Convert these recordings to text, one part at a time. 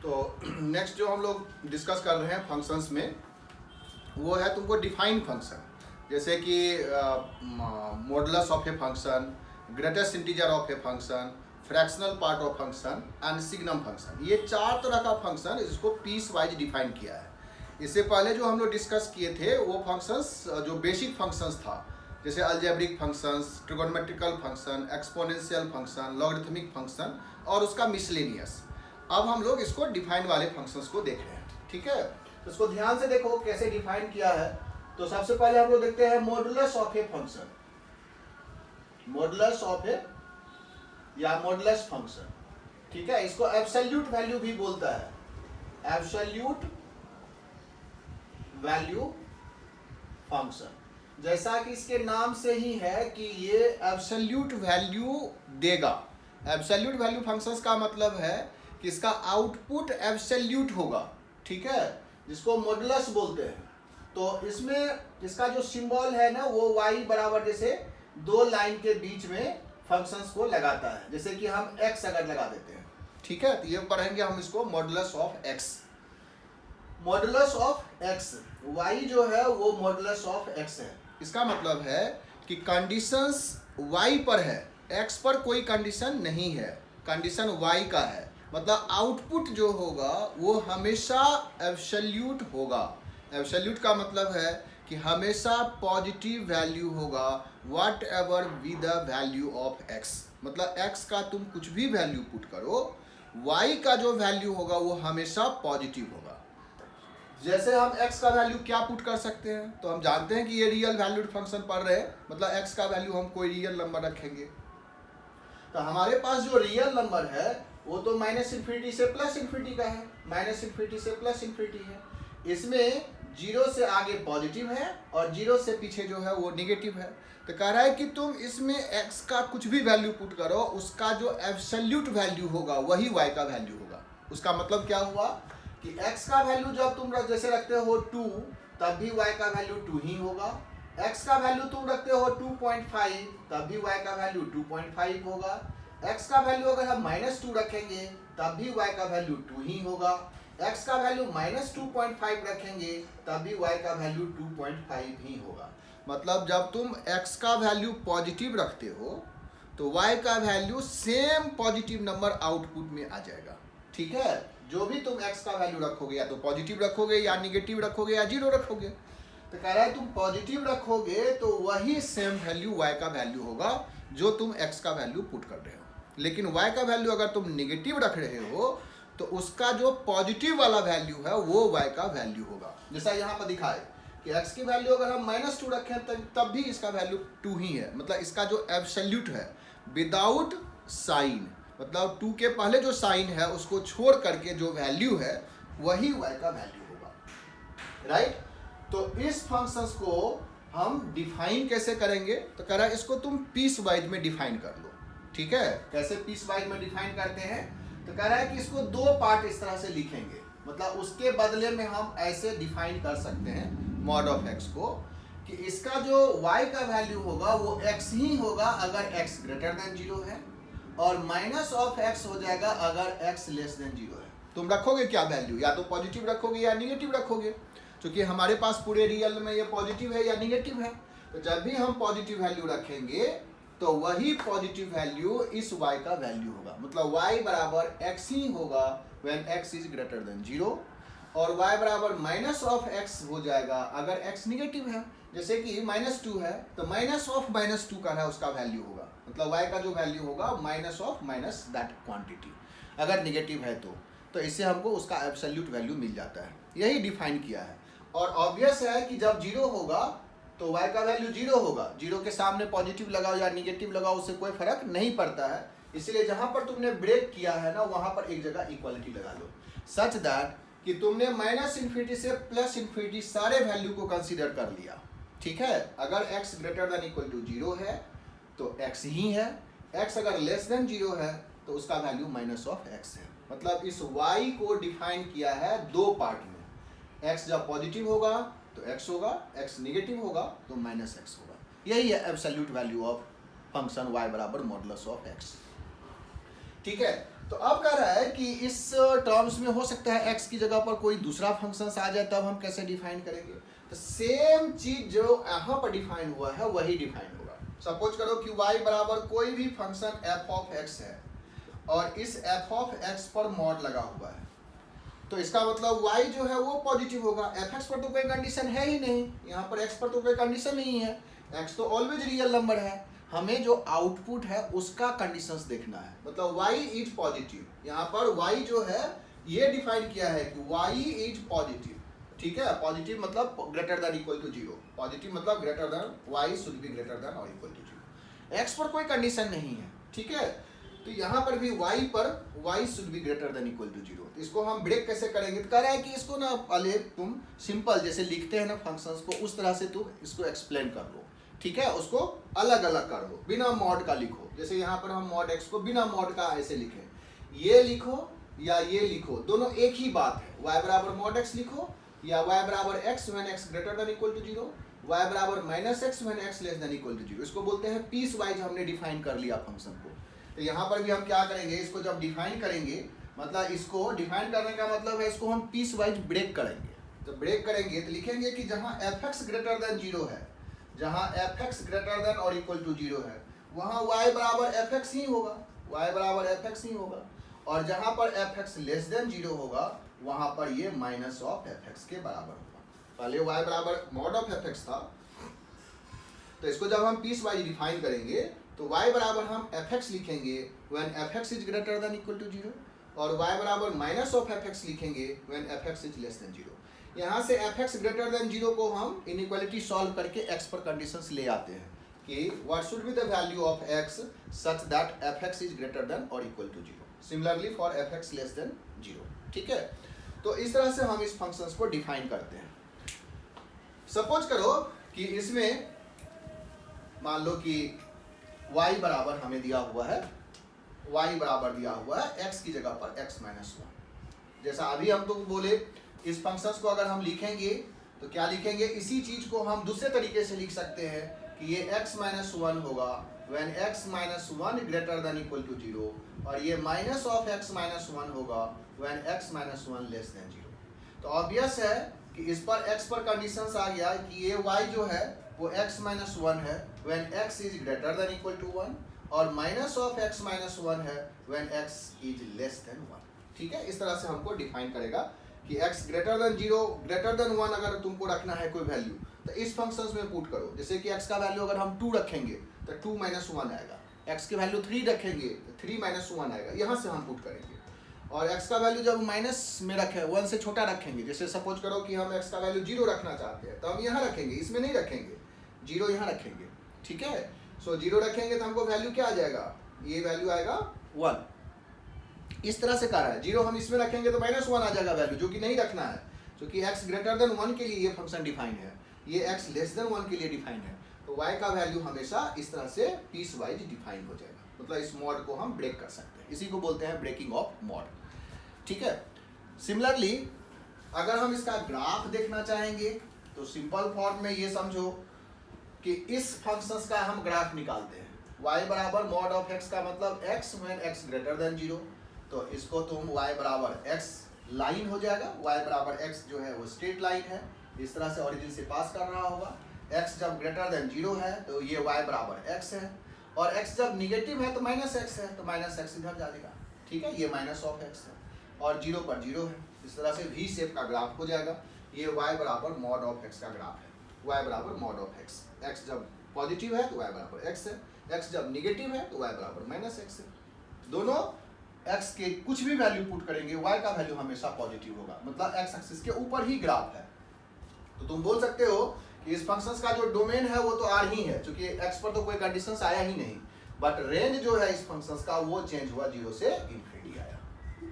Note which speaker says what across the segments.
Speaker 1: तो नेक्स्ट जो हम लोग डिस्कस कर रहे हैं फंक्शंस में, वो है तुमको डिफाइन फंक्शन, जैसे कि modulus of a function, greatest integer of a function, fractional part of function and signum function. ये 4 तरह का फंक्शन इसको पीस वाइज डिफाइन किया है। इससे पहले जो हम लोग डिस्कस किए थे वो फंक्शंस जो बेसिक फंक्शंस था, जैसे algebraic functions, trigonometrical function, exponential function, logarithmic function और उसका मिसलेनियस। अब हम लोग इसको डिफाइन वाले फंक्शंस को देख रहे हैं, ठीक है। तो इसको ध्यान से देखो कैसे डिफाइन किया है। तो सबसे पहले हम लोग देखते हैं modulus of a function, modulus of a या मॉडुलस फंक्शन, ठीक है। इसको एब्सोल्यूट वैल्यू भी बोलता है, एब्सोल्यूट वैल्यू फंक्शन। जैसा कि इसके नाम से ही है कि ये एब्सोल्यूट वैल्यू देगा। एब्सोल्यूट वैल्यू फंक्शंस का मतलब है कि इसका आउटपुट एब्सोल्यूट होगा, ठीक है, जिसको मॉडुलस बोलते हैं। तो इसमें इसका जो सिंबल है ना वो y बराबर जैसे 2 लाइन के बीच में फंक्शंस को लगाता है, जैसे कि हम x अगर लगा देते हैं, ठीक है। तो ये पढ़ेंगे हम इसको modulus of x, modulus of x, y जो है वो मॉडुलस ऑफ x है। इसका मतलब है कि कंडीशंस y पर है, x पर कोई कंडीशन नहीं है, कंडीशन y का है। मतलब आउटपुट जो होगा वो हमेशा एब्सोल्यूट होगा। एब्सोल्यूट का मतलब है कि हमेशा पॉजिटिव वैल्यू होगा what ever be the value of x। मतलब x का तुम कुछ भी वैल्यू पुट करो, y का जो वैल्यू होगा वो हमेशा पॉजिटिव होगा। जैसे हम x का वैल्यू क्या पुट कर सकते हैं, तो हम जानते हैं कि ये रियल वैल्यूड फंक्शन पढ़ रहे हैं, मतलब x का वैल्यू हम कोई रियल नंबर रखेंगे। तो हमारे पास जो रियल नंबर है वो तो -∞ से +∞ का है, -∞ से +∞ है। इसमें 0 से आगे पॉजिटिव है और 0 से पीछे जो है वो नेगेटिव है। तो कह रहा है कि तुम इसमें x का कुछ भी वैल्यू पुट करो, उसका जो एब्सोल्यूट वैल्यू होगा वही y का वैल्यू होगा। उसका मतलब क्या हुआ कि x का वैल्यू जब तुम जैसे रखते हो 2, तब भी y का वैल्यू 2 ही होगा। x का वैल्यू तुम रखते हो 2.5, तब भी y का वैल्यू 2.5 होगा। x का वैल्यू अगर हम -2 रखेंगे तब भी y का वैल्यू 2 ही होगा। x का वैल्यू -2.5 रखेंगे तब भी y का वैल्यू 2.5 ही होगा। मतलब जब तुम x का वैल्यू पॉजिटिव रखते हो तो y का value same positive number output में आ जाएगा, ठीक है। जो भी तुम x का वैल्यू रखोगे या तो पॉजिटिव रखोगे या निगेटिव रखोगे या 0 रखोगे। तो कह रहा है तुम पॉजिटिव रखोगे तो वही सेम वैल्यू y का वैल्यू होगा जो तुम x का वैल्यू पुट कर रहे हो। लेकिन y का वैल्यू अगर तुम निगेटिव रख रहे हो तो उसका जो पॉजिटिव वाला वैल्यू है वो y का वैल्यू होगा। जैसा यहाँ पर दिखाए कि x की वैल्यू अगर हम -2 रखें तब भी इसका वैल्यू 2 ही है। मतलब इसका जो एब्सोल्यूट है विदाउट साइन, मतलब 2 के पहले जो साइन है उसको छोड़ करके जो वैल्यू है वही y का वैल्यू होगा, राइट। तो इस फंक्शंस को हम डिफाइन कैसे करेंगे, तो कह रहा है इसको तुम पीस वाइज में डिफाइन कर लो, ठीक है। कैसे पीस वाइज में डिफाइन करते हैं, तो कह रहा है कि इसको 2 पार्ट इस तरह से लिखेंगे। मतलब उसके बदले में हम ऐसे डिफाइन कर सकते हैं मॉड ऑफ x को कि इसका जो y का वैल्यू होगा वो x ही होगा अगर x ग्रेटर देन 0 है, और माइनस ऑफ x हो जाएगा अगर x लेस देन 0 है। तुम रखोगे क्या वैल्यू, या तो पॉजिटिव रखोगे या निगेटिव रखोगे। क्योंकि हमारे पास पूरे रियल में ये पॉजिटिव है या निगेटिव है, तो जब भी हम पॉजिटिव वैल्यू रखेंगे तो वही पॉजिटिव वैल्यू इस y का वैल्यू होगा। मतलब y बराबर x ही होगा when x is greater than 0, और y बराबर माइनस ऑफ x हो जाएगा अगर x निगेटिव है। जैसे कि -2 है तो माइनस ऑफ -2 का है उसका वैल्यू होगा। मतलब y का जो वैल्यू होगा minus of minus that quantity अगर निगेटिव है तो इससे हमको उसका एब्सोल्यूट वैल्यू मिल जाता है। यही डिफाइन किया है। और ऑब्वियस है कि जब 0 होगा तो y का वैल्यू 0 होगा। 0 के सामने पॉजिटिव लगाओ या निगेटिव लगाओ उससे कोई फर्क नहीं पड़ता है। इसलिए जहां पर तुमने ब्रेक किया है ना वहां पर एक जगह इक्वालिटी लगा लो, सच दैट कि तुमने -∞ से +∞ सारे वैल्यू को कंसीडर कर लिया, ठीक है। अगर x greater than equal to 0 है तो x ही है, x अगर लेस देन 0 है तो उसका वैल्यू माइनस ऑफ x है। मतलब इस y को डिफाइन किया है 2 पार्ट में। x जब पॉजिटिव होगा तो x होगा, x निगेटिव होगा तो -x होगा। यही है absolute value of function y बराबर मॉडुलस ऑफ x, ठीक है। तो अब कह रहा है कि इस टर्म्स में हो सकता है x की जगह पर कोई दूसरा फंक्शन आ जाए, तब हम कैसे डिफाइन करेंगे? तो सेम चीज जो यहाँ पर डिफाइन हुआ है वही डिफाइन होगा। सपोज करो कि y बराबर कोई भी फंक्शन f ऑफ x है और इस f ऑफ x पर मॉड लगा हुआ है, तो इसका मतलब y जो है वो पॉजिटिव होगा। fx पर तो कोई कंडीशन है ही नहीं, यहाँ पर x पर तो कोई कंडीशन नहीं है, x तो ऑलवेज रियल नंबर है। हमें जो आउटपुट है उसका कंडीशंस देखना है, मतलब y इज पॉजिटिव। यहाँ पर y जो है ये डिफाइन किया है कि y इज पॉजिटिव, ठीक है। पॉजिटिव मतलब greater than equal to zero, positive मतलब greater than y should be greater than और इक्वल टू जीरो। x पर कोई कंडीशन नहीं है, ठीक है। तो यहाँ पर भी y पर y should be greater than equal to zero. तो इसको हम ब्रेक कैसे करेंगे? तो कह रहा है कि इसको ना पहले तुम सिंपल जैसे लिखते हैं ना फंक्शंस को, उस तरह से तुम इसको एक्सप्लेन कर लो, ठीक है। उसको अलग अलग कर लो, बिना मॉड का लिखो। जैसे यहाँ पर हम मॉड x को बिना मॉड का ऐसे लिखें, ये लिखो या ये लिखो, दोनों एक ही बात है। y बराबर मॉड x लिखो या y बराबर x when x greater than equal to zero, y बराबर minus x when x less than equal to zero. इसको बोलते हैं पीस वाइज हमने डिफाइन कर लिया फंक्शन को। तो यहाँ पर भी हम क्या करेंगे, इसको जब डिफाइन करेंगे, मतलब इसको डिफाइन करने का मतलब है इसको हम पीस वाइज ब्रेक करेंगे। तो ब्रेक करेंगे तो लिखेंगे कि जहाँ fx ग्रेटर देन जीरो है, जहाँ fx ग्रेटर देन और इक्वल टू जीरो है, वहाँ y बराबर fx ही होगा, y बराबर fx ही होगा। और जहाँ पर fx लेस देन जीरो होगा, वहाँ पर ये माइनस ऑफ fx के बराबर होगा। पहले y बराबर मॉड ऑफ fx था, तो इसको जब हम पीस वाइज डिफाइन करेंगे तो y बराबर हम fx लिखेंगे when fx is greater than equal to zero, और y बराबर माइनस ऑफ fx लिखेंगे when fx is less than zero. यहाँ से fx ग्रेटर देन जीरो को हम इनइक्वालिटी सॉल्व करके x पर कंडीशंस ले आते हैं कि what should be the value of x such that fx is greater than और equal to zero, similarly for fx less than zero, ठीक है। तो इस तरह से हम इस फंक्शंस को डिफाइन करते हैं। सपोज करो कि इसमें मान लो कि y बराबर हमें दिया हुआ है, y बराबर दिया हुआ है x की जगह पर x माइनस वन। जैसा अभी हम तो बोले इस फंक्शंस को अगर हम लिखेंगे तो क्या लिखेंगे, इसी चीज को हम दूसरे तरीके से लिख सकते हैं कि ये x माइनस वन होगा when x minus one greater than equal to zero, और ये minus of x minus one होगा when x minus one less than zero. तो ऑब्वियस है कि इस पर x पर कंडीशंस आ गया कि ये y जो है वो x माइनस वन है when x is greater than equal to one, और minus of x minus one है when x is less than one, ठीक है। इस तरह से हमको डिफाइन करेगा कि x greater than zero, greater than one अगर तुमको रखना है कोई वैल्यू तो इस फंक्शंस में पुट करो। जैसे कि x का वैल्यू अगर हम 2 रखेंगे तो 2 माइनस वन आएगा, x की वैल्यू 3 रखेंगे तो 3 माइनस वन आएगा, यहाँ से हम पुट करेंगे। और x का वैल्यू जब माइनस में रखें, 1 से छोटा रखेंगे, जैसे सपोज करो कि हम x का वैल्यू 0 रखना चाहते हैं तो हम यहाँ रखेंगे, इसमें नहीं रखेंगे, 0 यहाँ रखेंगे, ठीक है। सो 0 रखेंगे तो हमको वैल्यू क्या आ जाएगा, ये वैल्यू आएगा 1। इस तरह से कर रहा है, 0 हम इसमें रखेंगे तो माइनस वन आ जाएगा वैल्यू, जो कि नहीं रखना है, क्योंकि x ग्रेटर देन 1 के लिए ये फंक्शन डिफाइन है, ये x लेस देन 1 के लिए डिफाइन है। तो y का वैल्यू हमेशा इस तरह से पीस वाइज डिफाइन हो जाएगा, मतलब इस मॉड को हम ब्रेक कर सकते हैं, इसी को बोलते हैं ब्रेकिंग ऑफ मॉड, ठीक है। सिमिलरली अगर हम इसका ग्राफ देखना चाहेंगे तो सिंपल फॉर्म में ये समझो कि इस फंक्शंस का हम ग्राफ निकालते हैं। y बराबर मॉड ऑफ x का मतलब x when x greater than zero, तो इसको तुम y बराबर x लाइन हो जाएगा, y बराबर x जो है वो स्ट्रेट लाइन है, इस तरह से ओरिजिन से पास कर रहा होगा। x जब ग्रेटर देन जीरो है तो ये y बराबर x है, और x जब निगेटिव है तो माइनस x है, तो माइनस x इधर जाएगा, ठीक है, ये माइनस ऑफ x है, और 0 पर 0 है। इस तरह से v शेप का ग्राफ हो जाएगा। ये y बराबर मॉड ऑफ x का ग्राफ है, y बराबर मॉड ऑफ x। x जब पॉजिटिव है तो y बराबर x है, x जब निगेटिव है तो y बराबर माइनस x है। दोनों x के कुछ भी वैल्यू पुट करेंगे y का वैल्यू हमेशा पॉजिटिव होगा, मतलब x एक्सिस के ऊपर ही ग्राफ है। तो तुम बोल सकते हो कि इस फंक्शंस का जो डोमेन है वो तो r ही है, क्योंकि x पर तो कोई कंडीशंस आया ही नहीं, बट रेंज जो है इस फंक्शंस का वो चेंज हुआ 0 से इन्फिनिटी आया,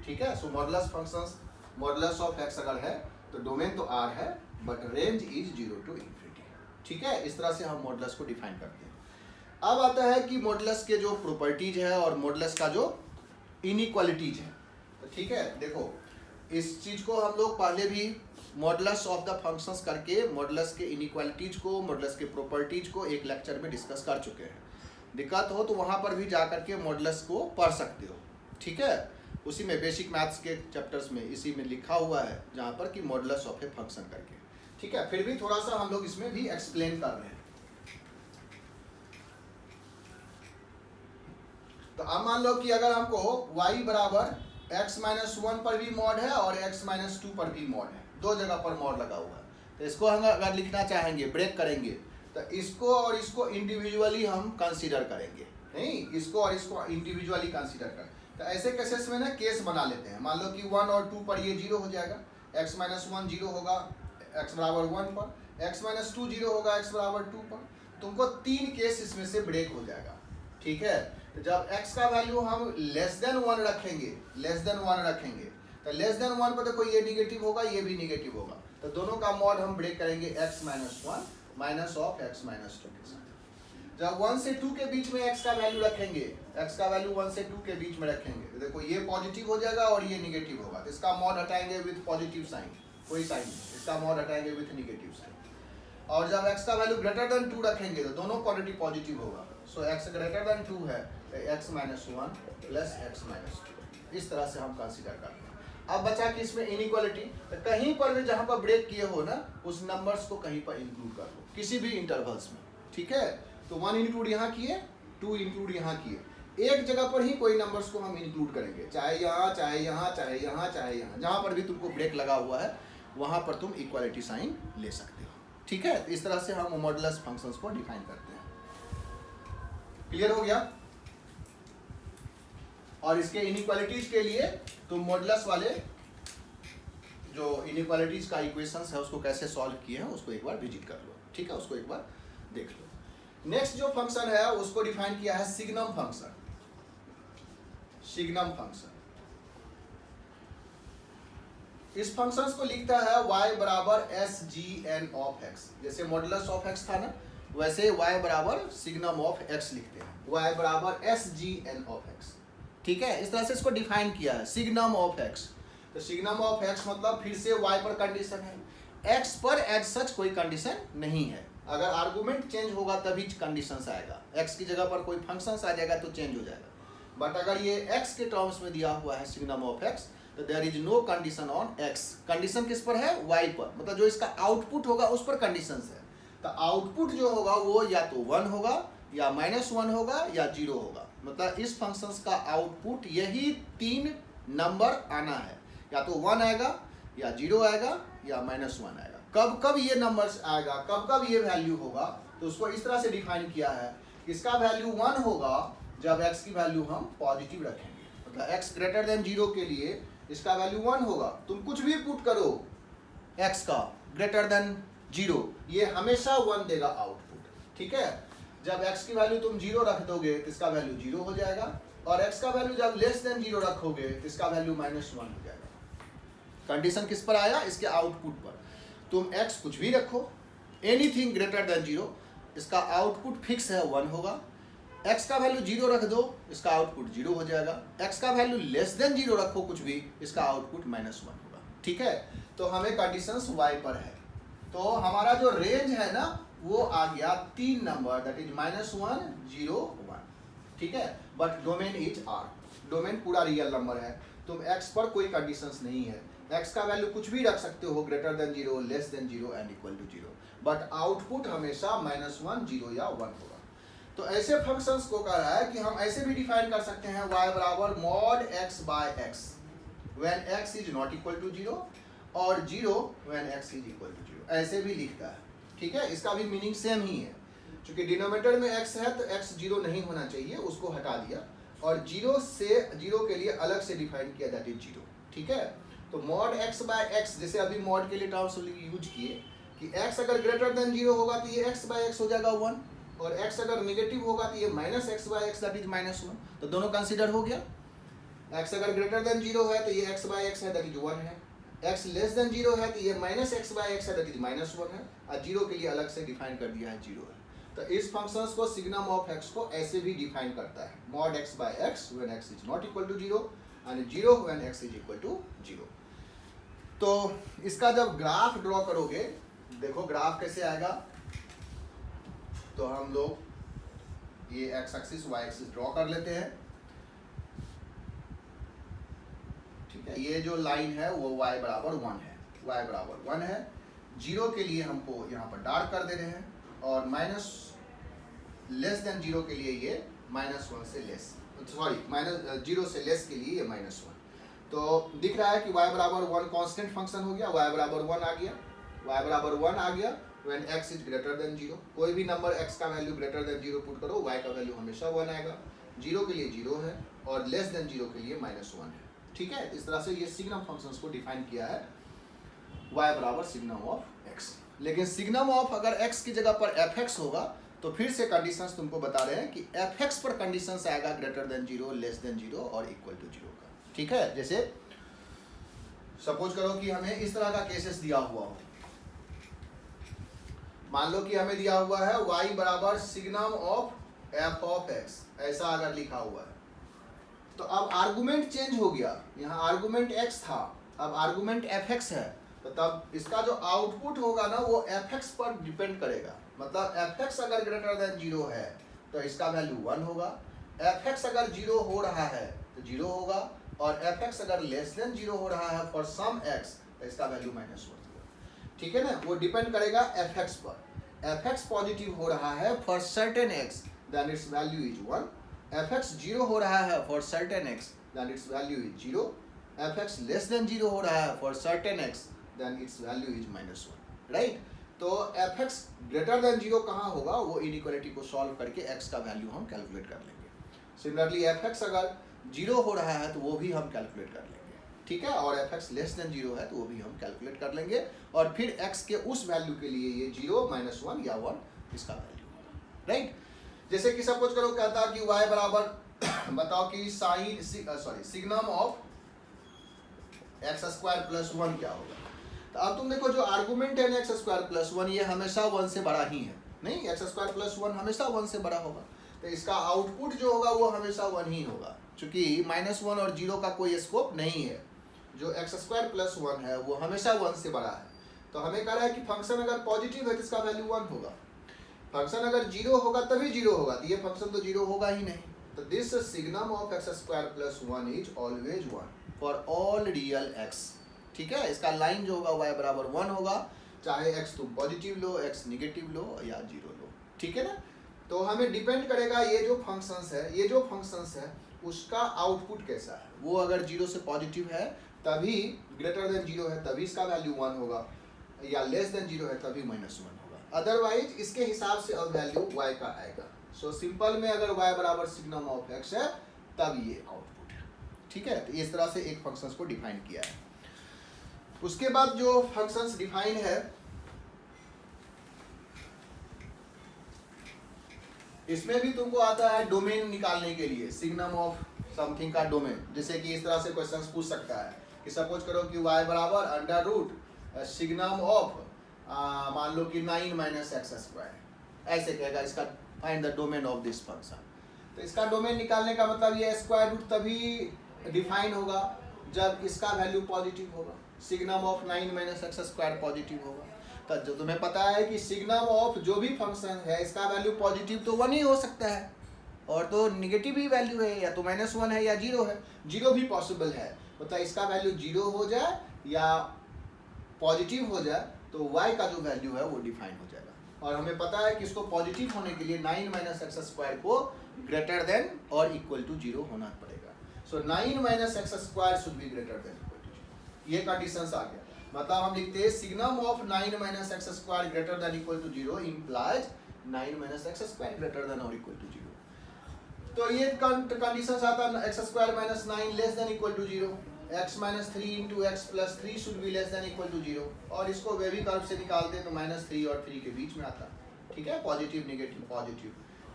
Speaker 1: ठीक है। So modulus functions, modulus of x अगर है तो डोमेन तो r है but range is 0 to infinity, ठीक है। इस तरह से हम मॉडुलस को डिफाइन करते हैं। अब आता है कि मॉडुलस के जो प्रॉपर्टीज है और मॉडुलस का जो इनइक्वालिटीज है, तो ठीक है। देखो इस चीज को हम लोग पहले भी मॉडुलस ऑफ द फंक्शंस करके मॉडुलस के इनइक्वालिटीज को, मॉडुलस के प्रॉपर्टीज को एक लेक्चर में डिस्कस कर चुके हैं। दिक्कत हो तो वहां पर भी जा करके मॉडुलस को पढ़ सकते हो, ठीक है। उसी में बेसिक मैथ्स के चैप्टर्स में इसी में लिखा हुआ है जहाँ पर कि मॉडुलस ऑफ ए फंक्शन करके, ठीक है। फिर भी थोड़ा सा हम लोग इसमें भी एक्सप्लेन कर रहे हैं। तो अब मान लो कि अगर हमको y बराबर x-1 पर भी मॉड है और x-2 पर भी मॉड है, दो जगह पर मॉड लगा हुआ है, तो इसको हम अगर लिखना चाहेंगे, ब्रेक करेंगे, तो इसको और इसको इंडिविजुअली हम कंसीडर करेंगे, नहीं, इसको और इसको इंडिविजुअली कंसीडर करें। तो ऐसे केसेस में ना केस बना लेते हैं। मान लो कि 1 और 2 पर ये 0 हो जाएगा, x-1 0 होगा x बराबर 1 पर, x-2 0 होगा x बराबर 2 पर। तुमको 3 केस इसमें से ब्रेक हो जाएगा, ठीक है। तो जब x का वैल्यू हम लेस देन 1 रखेंगे, तो लेस देन 1 पर देखो ये निगेटिव होगा, ये भी निगेटिव होगा, तो दोनों का मॉड हम ब्रेक करेंगे x-1 माइनस ऑफ x-2 के साथ। जब 1 से 2 के बीच में x का वैल्यू रखेंगे, x का वैल्यू 1 से 2 के बीच में रखेंगे, तो देखो ये पॉजिटिव हो जाएगा और ये निगेटिव होगा, तो इसका मॉड हटाएंगे विथ पॉजिटिव साइन, कोई साइन नहीं, इसका मॉड हटाएंगे विथ निगेटिव साइन। और जब x का वैल्यू ग्रेटर देन 2 रखेंगे तो दोनों क्वांटिटी पॉजिटिव होगा, सो x ग्रेटर देन 2 है तो x-1 प्लस x-2, इस तरह से हम कंसीडर करते हैं। अब बचा कि इसमें इनइक्वालिटी, तो कहीं पर भी जहां पर ब्रेक किए हो ना, उस नंबर्स को कहीं पर इंक्लूड कर लो किसी भी इंटरवल्स में, ठीक है। तो 1 इंक्लूड यहाँ किए, 2 इंक्लूड यहाँ किए, एक जगह पर ही कोई नंबर्स को हम इंक्लूड करेंगे, चाहे यहाँ, चाहे यहाँ, चाहे यहाँ, चाहे यहाँ, जहाँ पर भी तुमको ब्रेक लगा हुआ है वहाँ पर तुम इक्वालिटी साइन ले सकते हो, ठीक है। इस तरह से हम मॉडुलस फंक्शंस को डिफाइन करते हैं। क्लियर हो गया? और इसके इनइक्वालिटीज के लिए तुम मॉडुलस वाले जो इनइक्वालिटीज का इक्वेशंस है उसको कैसे सॉल्व किए हैं उसको एक बार विजिट कर लो, ठीक है, उसको एक बार देख लो। नेक्स्ट जो फंक्शन है उसको डिफाइन किया है सिग्नम फंक्शन। सिग्नम फंक्शन इस फंक्शंस को लिखता है y बराबर SGN ऑफ x। जैसे मॉडुलस ऑफ x था ना, वैसे y बराबर सिग्नम ऑफ x लिखते हैं, y बराबर SGN ऑफ x, ठीक है। इस तरह से इसको डिफाइन किया है, सिग्नम ऑफ x। तो सिग्नम ऑफ x मतलब फिर से y पर कंडीशन है, x पर एज सच कोई कंडीशन नहीं है। अगर आर्गुमेंट चेंज होगा तभी कंडीशन आएगा, x की जगह पर कोई फंक्शन आ जाएगा तो चेंज हो जाएगा। बट अगर ये x के टर्म्स में दिया हुआ है सिग्नम ऑफ x, तो there is no condition on x। Condition किस पर है? y पर, मतलब जो इसका आउटपुट होगा उस पर कंडीशन है। तो आउटपुट जो होगा वो या तो 1 होगा या -1 होगा या 0 होगा। मतलब इस फंक्शंस का आउटपुट यही 3 नंबर आना है, या तो 1 आएगा या 0 आएगा या -1 आएगा। कब कब ये नंबर्स आएगा, कब कब ये वैल्यू होगा, तो उसको इस तरह से डिफाइन किया है। इसका वैल्यू 1 होगा जब x की वैल्यू हम पॉजिटिव रखेंगे, मतलब x ग्रेटर देन 0 के लिए इसका वैल्यू 1 होगा। तुम कुछ भी पुट करो x का ग्रेटर देन 0, ये हमेशा 1 देगा आउटपुट, ठीक है। जब x की वैल्यू तुम 0 रख दोगे तो इसका वैल्यू 0 हो जाएगा, और x का वैल्यू जब लेस देन 0 रखोगे तो इसका वैल्यू -1 हो जाएगा। कंडीशन किस पर आया? इसके आउटपुट पर। तुम x कुछ भी रखो, एनीथिंग ग्रेटर देन 0, इसका आउटपुट फिक्स है 1 होगा। x का वैल्यू 0 रख दो, इसका आउटपुट 0 हो जाएगा। x का वैल्यू लेस देन 0 रखो कुछ भी, इसका आउटपुट -1 होगा, ठीक है। तो हमें कंडीशंस y पर है, तो हमारा जो रेंज है ना वो आ गया 3 नंबर, दैट इज -1 0 1, ठीक है। But domain is R, domain पूरा रियल नंबर है। तुम x पर कोई कंडीशंस नहीं है, x का वैल्यू कुछ भी रख सकते हो, greater than 0, less than 0 and equal to 0, but output हमेशा -1 0 या 1 होगा। तो ऐसे फंक्शंस को कह रहा है कि हम ऐसे भी डिफाइन कर सकते हैं, y बराबर mod x by x when x is not equal to 0 और 0 when x is equal to 0, ऐसे भी लिखता है, ठीक है। इसका भी मीनिंग सेम ही है, क्योंकि डिनोमिनेटर में x है तो x 0 नहीं होना चाहिए, उसको हटा दिया, और 0 से 0 के लिए अलग से डिफाइन किया, दैट इज 0, ठीक है। तो mod x बाय x, जैसे अभी mod के लिए टर्म्स यूज किए कि x अगर ग्रेटर देन 0 होगा तो ये x बाय x हो जाएगा 1, और x अगर नेगेटिव होगा तो ये -x by x that is -1, तो दोनों कंसीडर हो गया। x अगर ग्रेटर देन 0 है तो ये x बाय x है, दैट इज 1 है। x लेस देन 0 है तो ये -x बाय x है, दैट इज -1 है, और 0 के लिए अलग से डिफाइन कर दिया है 0 है। तो इस फंक्शंस को सिग्नम ऑफ x को ऐसे भी डिफाइन करता है, mod x by x when x is not equal to 0 and 0 when x is equal to 0। तो इसका जब ग्राफ ड्रॉ करोगे, देखो ग्राफ कैसे आएगा। तो हम लोग ये x axis y axis draw कर लेते हैं। ठीक है, ये जो लाइन है वो y बराबर 1 है, y बराबर 1 है। 0 के लिए हमको यहाँ पर डार्क कर दे रहे हैं, और माइनस लेस देन 0 के लिए ये -1 से लेस, सॉरी -0 से लेस के लिए ये -1। तो दिख रहा है कि y बराबर 1 कांस्टेंट फंक्शन हो गया, y बराबर 1 आ गया, y बराबर 1 आ गया when x is greater than 0। कोई भी नंबर x का वैल्यू ग्रेटर देन 0 पुट करो, y का वैल्यू हमेशा 1 आएगा। 0 के लिए 0 है और लेस देन 0 के लिए -1 है। ठीक है, इस तरह से ये सिग्नम फंक्शंस को डिफाइन किया है, y बराबर सिग्नम ऑफ x। लेकिन सिग्नम ऑफ अगर x की जगह पर fx होगा तो फिर से कंडीशंस तुमको बता रहे हैं कि fx पर कंडीशंस आएगा ग्रेटर देन 0, लेस देन 0 और इक्वल टू 0 का। ठीक है, जैसे सपोज करो कि हमें इस तरह का केसेस दिया हुआ हो, मान लो कि हमें दिया हुआ है y बराबर signum of f of x, ऐसा अगर लिखा हुआ है, तो अब आर्गुमेंट चेंज हो गया, यहाँ आर्गुमेंट x था, अब आर्गुमेंट fx है, तो तब इसका जो आउटपुट होगा ना वो fx पर डिपेंड करेगा। मतलब fx अगर ग्रेटर देन 0 है तो इसका वैल्यू 1 होगा, fx अगर 0 हो रहा है तो 0 होगा, और fx अगर लेस देन 0 हो रहा है फॉर सम x तो इसका वैल्यू -1 होगा। ठीक है ना, वो डिपेंड करेगा fx पर। fx पॉजिटिव हो रहा है for certain x then its value is 1, fx 0 हो रहा है for certain x then its value is 0, fx less than 0 हो रहा है for certain x then its value is -1, right. तो fx ग्रेटर देन 0 कहाँ होगा, वो इनइक्वालिटी को सॉल्व करके x का वैल्यू हम कैलकुलेट कर लेंगे। सिमिलरली fx अगर 0 हो रहा है तो वो भी हम कैलकुलेट कर लेंगे। ठीक है, और fx लेस देन 0 है तो वो भी हम कैलकुलेट कर लेंगे, और फिर x के उस वैल्यू के लिए ये 0, -1 या 1 इसका वैल्यू होगा, राइट। जैसे कि सपोज करो कहता कि y बराबर बताओ कि सिग्नम ऑफ x² + 1 क्या होगा। तो अब तुम देखो जो आर्गुमेंट है ना x² + 1, ये हमेशा 1 से बड़ा ही है, नहीं, x² + 1 हमेशा 1 से बड़ा होगा, तो इसका आउटपुट जो होगा वो हमेशा 1 ही होगा, क्योंकि -1 और 0 का कोई स्कोप नहीं है। जो x² + 1 है वो हमेशा 1 से बड़ा है। तो हमें कह रहा है कि फंक्शन अगर पॉजिटिव है तो इसका वैल्यू 1 होगा, फंक्शन अगर 0 होगा तभी 0 होगा, तो ये फंक्शन तो 0 होगा ही नहीं। तो this signum of x² + 1 is always 1 for all real x। ठीक है, इसका लाइन जो होगा y बराबर 1 होगा, चाहे x तुम पॉजिटिव लो, x निगेटिव लो या 0 लो। ठीक है ना, तो हमें डिपेंड करेगा ये जो फंक्शंस है उसका आउटपुट कैसा है। वो अगर 0 से पॉजिटिव है तभी, ग्रेटर देन 0 है तभी इसका वैल्यू 1 होगा, या लेस देन 0 है तभी -1 होगा, अदरवाइज इसके हिसाब से अब वैल्यू y का आएगा। सो सिंपल में अगर y बराबर सिग्नम ऑफ x है तब ये आउटपुट है। ठीक है, तो इस तरह से एक फंक्शंस को डिफाइन किया है। उसके बाद जो फंक्शंस डिफाइन है, इसमें भी तुमको आता है डोमेन निकालने के लिए, सिग्नम ऑफ समथिंग का डोमेन। जैसे कि इस तरह से क्वेश्चंस पूछ सकता है कि सपोज करो कि y बराबर √ सिग्नम ऑफ मान लो कि 9 - x², ऐसे कहेगा, इसका find the domain of this function. तो इसका डोमेन निकालने का मतलब ये स्क्वायर रूट तभी डिफाइन होगा जब इसका वैल्यू पॉजिटिव होगा, सिग्नम ऑफ 9 - x² पॉजिटिव होगा। तो जो तुम्हें पता है कि सिग्नम ऑफ जो भी फंक्शन है इसका वैल्यू पॉजिटिव तो 1 ही हो सकता है, और तो निगेटिव ही वैल्यू है, या तो -1 है या 0 है, 0 भी पॉसिबल है। मतलब इसका वैल्यू 0 हो जाए या पॉजिटिव हो जाए तो y का जो वैल्यू है वो डिफाइन हो जाएगा। और हमें पता है कि इसको पॉजिटिव होने के लिए 9 - x² को ग्रेटर देन और इक्वल टू 0 होना पड़ेगा। So 9 - x² should be greater than equal to 0, ये कंडीशंस आ गया। मतलब हम लिखते हैं signum of 9 - x² greater than equal to 0 implies 9 - x² greater than और इक्वल टू 0। तो ये कंडीशंस आता है x² - 9 less than equal to 0, x - 3 × x + 3 should be less than equal to 0, और इसको वेवी कर्व से निकालते हैं तो -3 और 3 के बीच में आता है। ठीक है, पॉजिटिव नेगेटिव पॉजिटिव,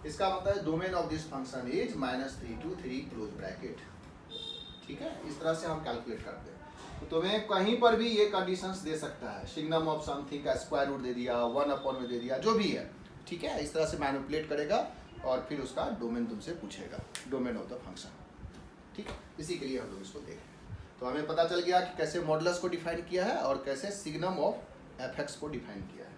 Speaker 1: इसका मतलब है domain of this function is -3 to 3 close bracket. ठीक है, इस तरह से हम कैलकुलेट करते हैं। तो तुम्हें कहीं पर भी ये कंडीशंस दे सकता है, सिग्नम ऑफ समथिंग का स्क्वायर रूट दे दिया, 1 में दे दिया, जो भी है। ठीक है, इस तरह से मैनिपुलेट करेगा और फिर उसका डोमेन तुमसे पूछेगा, डोमेन ऑफ द फंक्शन। ठीक है, इसी के लिए हम लोग इसको देख रहे हैं। तो हमें पता चल गया कि कैसे मॉडुलस को डिफाइन किया है और कैसे सिग्नम ऑफ fx को डिफाइन किया है।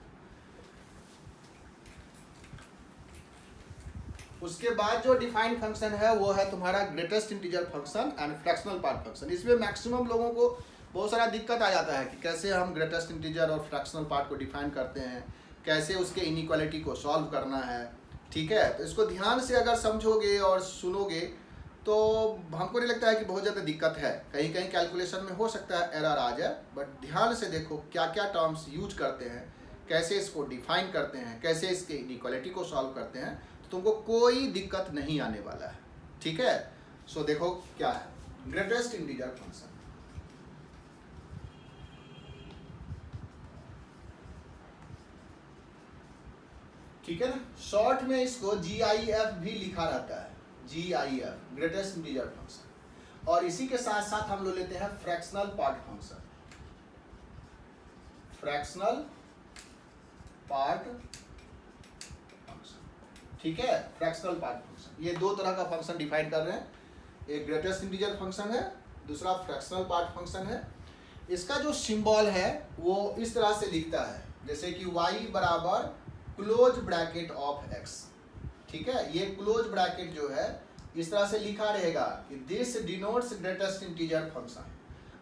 Speaker 1: उसके बाद जो डिफाइंड फंक्शन है वो है तुम्हारा greatest integer function and fractional part function. इसमें मैक्सिमम लोगों को बहुत सारा दिक्कत आ जाता है कि कैसे हम ग्रेटेस्ट इंटीजर और फ्रैक्शनल पार्ट को डिफाइन करते हैं, कैसे उसके इनइक्वालिटी को सॉल्व करना है। ठीक है, तो इसको ध्यान से अगर समझोगे और सुनोगे तो हमको नहीं लगता है कि बहुत ज़्यादा दिक्कत है। कहीं कहीं कैलकुलेशन में हो सकता है एरर आ जाए, बट ध्यान से देखो क्या क्या टर्म्स यूज करते हैं, कैसे इसको डिफाइन करते हैं, कैसे इसके इनइक्वालिटी को सॉल्व करते हैं, तो तुमको कोई दिक्कत नहीं आने वाला है। ठीक है, सो देखो क्या है ग्रेटेस्ट इंटीजर फंक्शन। ठीक है ना, शॉर्ट में इसको GIF भी लिखा रहता है, GIF ग्रेटेस्ट इंटीजर फंक्शन। और इसी के साथ साथ हम लोग लेते हैं fractional part function, fractional part function. ठीक है, फ्रैक्शनल पार्ट फंक्शन, ये दो तरह का फंक्शन डिफाइन कर रहे हैं, एक ग्रेटेस्ट इंटीजर फंक्शन है, दूसरा फ्रैक्शनल पार्ट फंक्शन है। इसका जो सिंबल है वो इस तरह से लिखता है, जैसे कि y बराबर क्लोज ब्रैकेट ऑफ x। ठीक है, ये क्लोज ब्रैकेट जो है इस तरह से लिखा रहेगा कि this denotes greatest integer function.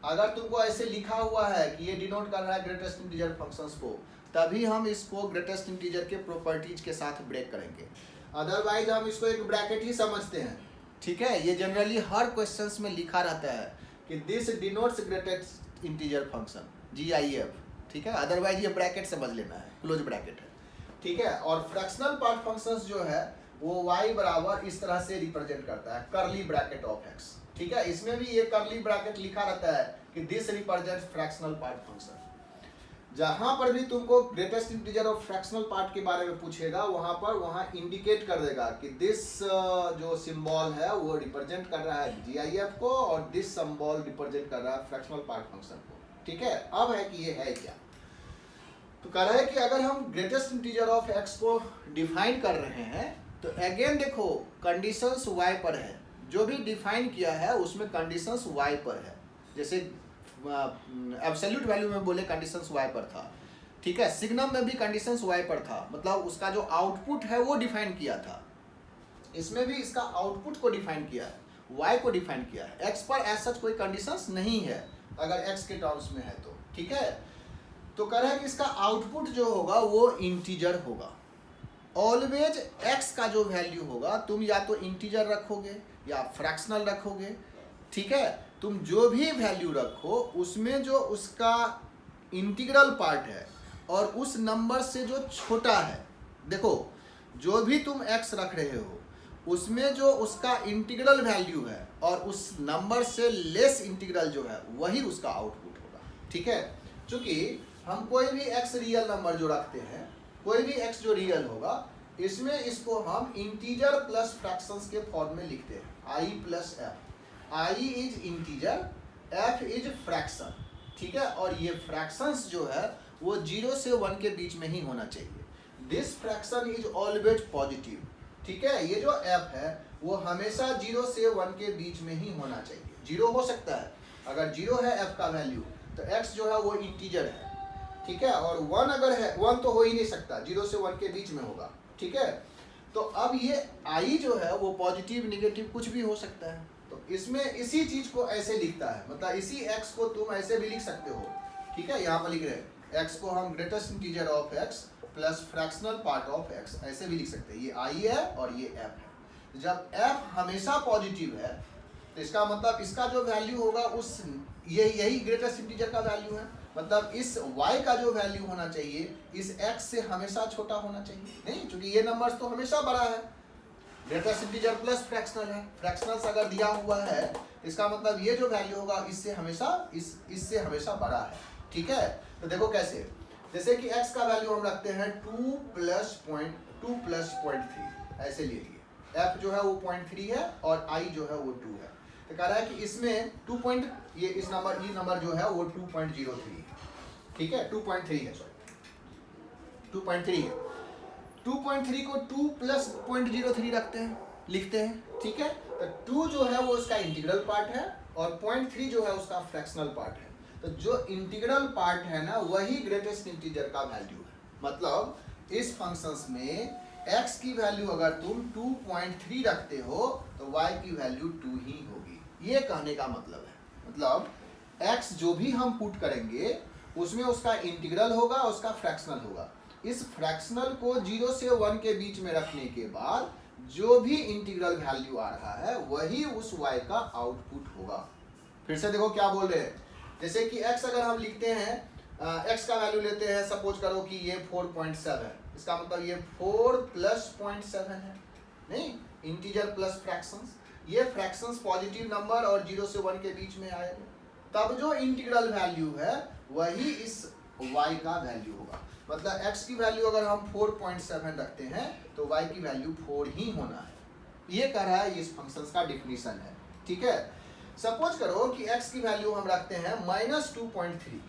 Speaker 1: अगर तुमको ऐसे लिखा हुआ है कि ये डिनोट कर रहा है ग्रेटेस्ट इंटीजर फंक्शंस को, तभी हम इसको ग्रेटेस्ट इंटीजर के प्रॉपर्टीज के साथ ब्रेक करेंगे, अदरवाइज हम इसको एक ब्रैकेट ही समझते हैं। ठीक है, ये जनरली हर क्वेश्चंस में लिखा रहता है कि this denotes greatest integer function, GIF। ठीक है, अदरवाइज ये ब्रैकेट समझ लेना है, क्लोज ब्रैकेट है। ठीक है, और फ्रैक्शनल पार्ट फंक्शंस जो है वो y बराबर इस तरह से रिप्रेजेंट करता है, कर्ली ब्रैकेट ऑफ x। ठीक है, इसमें भी ये कर्ली ब्रैकेट लिखा रहता है कि this represents fractional part function. जहां पर भी तुमको ग्रेटेस्ट इंटीजर और फ्रैक्शनल पार्ट के बारे में पूछेगा वहां इंडिकेट कर देगा कि दिस जो सिंबल है वो रिप्रेजेंट कर रहा है GIF को, और दिस सिंबल रिप्रेजेंट कर रहा है फ्रैक्शनल पार्ट फंक्शन को। ठीक है, अब है कि ये है क्या, तो कह रहा है कि अगर हम ग्रेटेस्ट इंटीजर ऑफ x को डिफाइन कर रहे हैं तो अगेन देखो कंडीशंस y पर है, जो भी डिफाइन किया है उसमें कंडीशंस y पर है। जैसे एब्सोल्यूट वैल्यू में बोले कंडीशंस y पर था। ठीक है, सिग्नम में भी कंडीशंस y पर था, मतलब उसका जो आउटपुट है वो डिफाइन किया था। इसमें भी इसका आउटपुट को डिफाइन किया है, y को डिफाइन किया है, x पर एज सच कोई कंडीशंस नहीं है अगर x के टर्म्स में है तो। ठीक है, तो कह रहा है कि इसका आउटपुट जो होगा वो इंटीजर होगा। ऑलवेज x का जो वैल्यू होगा तुम या तो इंटीजर रखोगे या फ्रैक्शनल रखोगे। ठीक है, तुम जो भी वैल्यू रखो उसमें जो उसका इंटीग्रल पार्ट है और उस नंबर से जो छोटा है, देखो जो भी तुम x रख रहे हो उसमें जो उसका इंटीग्रल वैल्यू है और उस नंबर से लेस इंटीग्रल जो है वही उसका आउटपुट होगा। ठीक है, चूंकि हम कोई भी x रियल नंबर जो रखते हैं, कोई भी x जो रियल होगा, इसमें इसको हम इंटीजर प्लस फ्रैक्शंस के फॉर्म में लिखते हैं, i plus f। i is integer, f is fraction. ठीक है, और ये फ्रैक्शंस जो है वो 0 से 1 के बीच में ही होना चाहिए। This fraction is always positive. ठीक है, ये जो f है वो हमेशा 0 से 1 के बीच में ही होना चाहिए। 0 हो सकता है, अगर 0 है f का वैल्यू तो x जो है वो इंटीजर है। ठीक है, और 1 अगर है, 1 तो हो ही नहीं सकता, 0 से 1 के बीच में होगा। ठीक है, तो अब ये i जो है वो पॉजिटिव निगेटिव कुछ भी हो सकता है, तो इसमें इसी चीज को ऐसे लिखता है, मतलब इसी x को तुम ऐसे भी लिख सकते हो। ठीक है, यहाँ पर लिख रहे हैं x को हम greatest integer of x plus fractional part of x ऐसे भी लिख सकते हैं। ये i है और ये f है। जब f हमेशा पॉजिटिव है तो इसका मतलब इसका जो वैल्यू होगा उस यही ग्रेटेस्ट इंटीजर का वैल्यू है, मतलब इस y का जो वैल्यू होना चाहिए इस x से हमेशा छोटा होना चाहिए नहीं, क्योंकि ये नंबर्स तो हमेशा बड़ा है। ग्रेटेस्ट इंटीजर प्लस फ्रैक्शनल है, फ्रैक्शनल्स अगर दिया हुआ है इसका मतलब ये जो वैल्यू होगा इससे हमेशा बड़ा है। ठीक है, तो देखो कैसे, जैसे कि x का वैल्यू हम रखते हैं 2 प्लस 0.3 ऐसे ले लिए, f जो है वो 0.3 है और i जो है वो 2 है। तो कह रहा है कि इसमें ये नंबर जो है वो 2.03 है। ठीक है, 2.3 है, सॉरी 2.3 है। 2.3 को 2 प्लस 0.03 रखते हैं, लिखते हैं। ठीक है, तो 2 जो है वो उसका इंटीग्रल पार्ट है और 0.3 जो है उसका फ्रैक्शनल पार्ट है। तो जो इंटीग्रल पार्ट है ना वही ग्रेटेस्ट इंटीजर का वैल्यू है, मतलब इस फंक्शंस में x की वैल्यू अगर तुम 2.3 रखते हो तो y की वैल्यू 2 ही होगी। ये कहने का मतलब है, मतलब x जो भी हम पुट करेंगे उसमें उसका इंटीग्रल होगा, उसका फ्रैक्शनल होगा। इस फ्रैक्शनल को 0 से 1 के बीच में रखने के बाद जो भी इंटीग्रल वैल्यू आ रहा है वही उस y का आउटपुट होगा। फिर से देखो क्या बोल रहे हैं, जैसे कि x अगर हम लिखते हैं, x का वैल्यू लेते हैं, सपोज करो कि ये 4.7 है, इसका मतलब ये 4 प्लस 0.7 है, नहीं, इंटीजर प्लस फ्रैक्शंस। ये फ्रैक्शंस पॉजिटिव नंबर और 0 से 1 के बीच में आएगा, तब जो इंटीग्रल वैल्यू है वही इस y का वैल्यू होगा। मतलब x की वैल्यू अगर हम 4.7 रखते हैं तो y की वैल्यू 4 ही होना है। ये कह रहा है, इस फंक्शन का डिफिनीशन है, ठीक है। सपोज करो कि x की वैल्यू हम रखते हैं -2.3।